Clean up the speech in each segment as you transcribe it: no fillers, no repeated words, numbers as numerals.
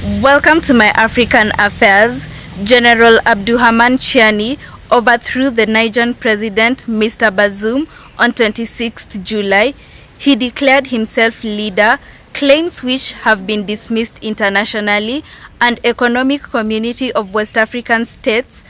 Welcome to myAfrican Affairs. General Abdourhamane Tchiani overthrew the Nigerian president Mr. Bazoum on 26th July. He declared himself leader, claims which have been dismissed internationally, and Economic Community of West African States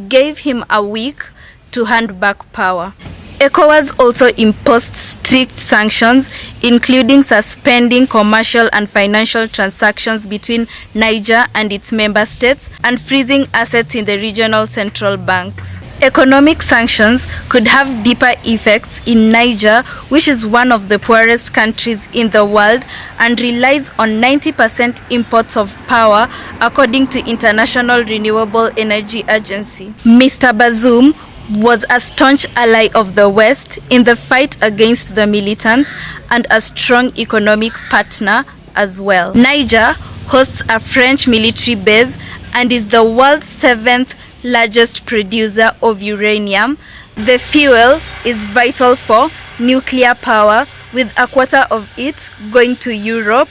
gave him a week to hand back power. ECOWAS also imposed strict sanctions, including suspending commercial and financial transactions between Niger and its member states and freezing assets in the regional central banks. Economic sanctions could have deeper effects in Niger, which is one of the poorest countries in the world and relies on 90% imports of power, according to International Renewable Energy Agency. Mr. Bazoum was a staunch ally of the West in the fight against the militants and a strong economic partner as well. Niger hosts a French military base and is the world's 7th largest producer of uranium. The fuel is vital for nuclear power, with a quarter of it going to Europe,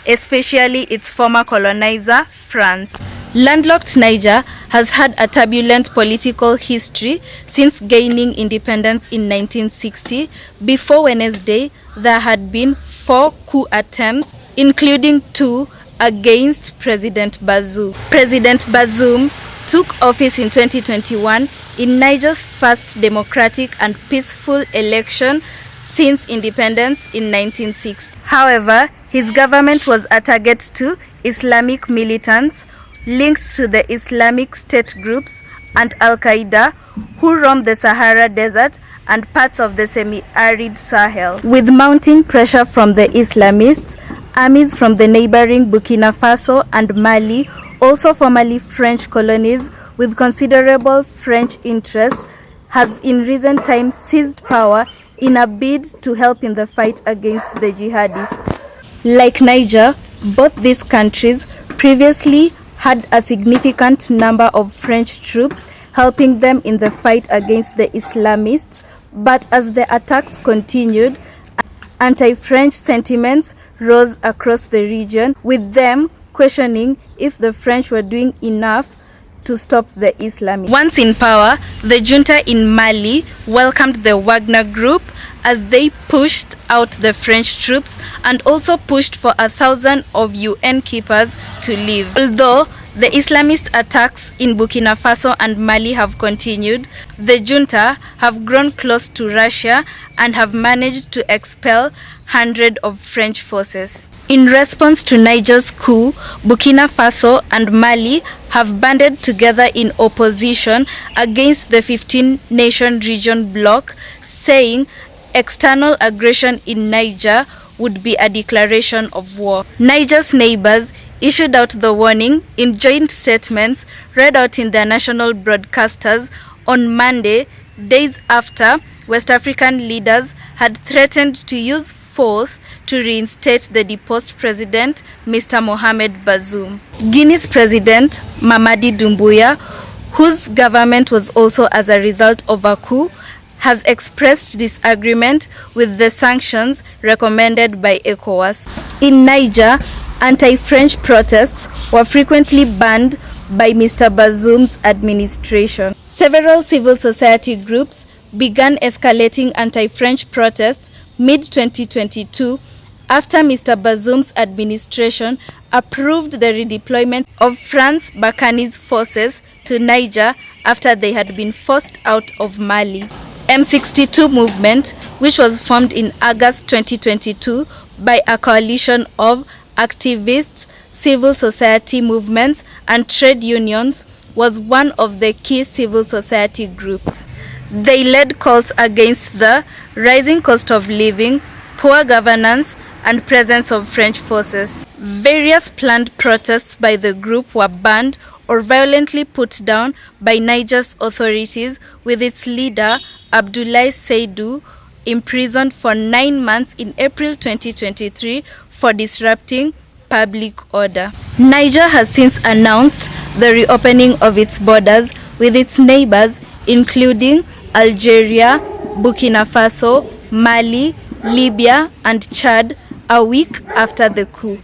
especially its former colonizer, France. Landlocked Niger has had a turbulent political history since gaining independence in 1960. Before Wednesday, there had been 4 coup attempts, including 2 against President Bazoum. President Bazoum took office in 2021 in Niger's first democratic and peaceful election since independence in 1960. However, his government was a target to Islamic militants linked to the Islamic State groups and Al-Qaeda, who roam the Sahara Desert and parts of the semi-arid Sahel. With mounting pressure from the Islamists, armies from the neighboring Burkina Faso and Mali, also formerly French colonies with considerable French interest, has in recent times seized power in a bid to help in the fight against the jihadists. Like Niger, both these countries previously had a significant number of French troops helping them in the fight against the Islamists, but as the attacks continued, anti-French sentiments rose across the region, with them questioning if the French were doing enough to stop the Islamists. Once in power, the junta in Mali welcomed the Wagner group as they pushed out the French troops and also pushed for 1,000 of UN keepers to leave. Although the Islamist attacks in Burkina Faso and Mali have continued, the junta have grown close to Russia and have managed to expel hundreds of French forces. In response to Niger's coup, Burkina Faso and Mali have banded together in opposition against the 15-nation region bloc, saying external aggression in Niger would be a declaration of war. Niger's neighbors issued out the warning in joint statements read out in their national broadcasters on Monday, days after West African leaders had threatened to use force to reinstate the deposed president, Mr. Mohamed Bazoum. Guinea's president, Mamadi Doumbouya, whose government was also as a result of a coup, has expressed disagreement with the sanctions recommended by ECOWAS. In Niger, anti-French protests were frequently banned by Mr. Bazoum's administration. Several civil society groups began escalating anti-French protests mid-2022 after Mr. Bazoum's administration approved the redeployment of France Bakani's forces to Niger after they had been forced out of Mali. M62 movement, which was formed in August 2022 by a coalition of activists, civil society movements, and trade unions, was one of the key civil society groups. They led calls against the rising cost of living, poor governance, and presence of French forces. Various planned protests by the group were banned or violently put down by Niger's authorities, with its leader, Abdoulaye Seydou, imprisoned for 9 months in April 2023 for disrupting public order. Niger has since announced the reopening of its borders with its neighbors, including Algeria, Burkina Faso, Mali, Libya, and Chad, a week after the coup.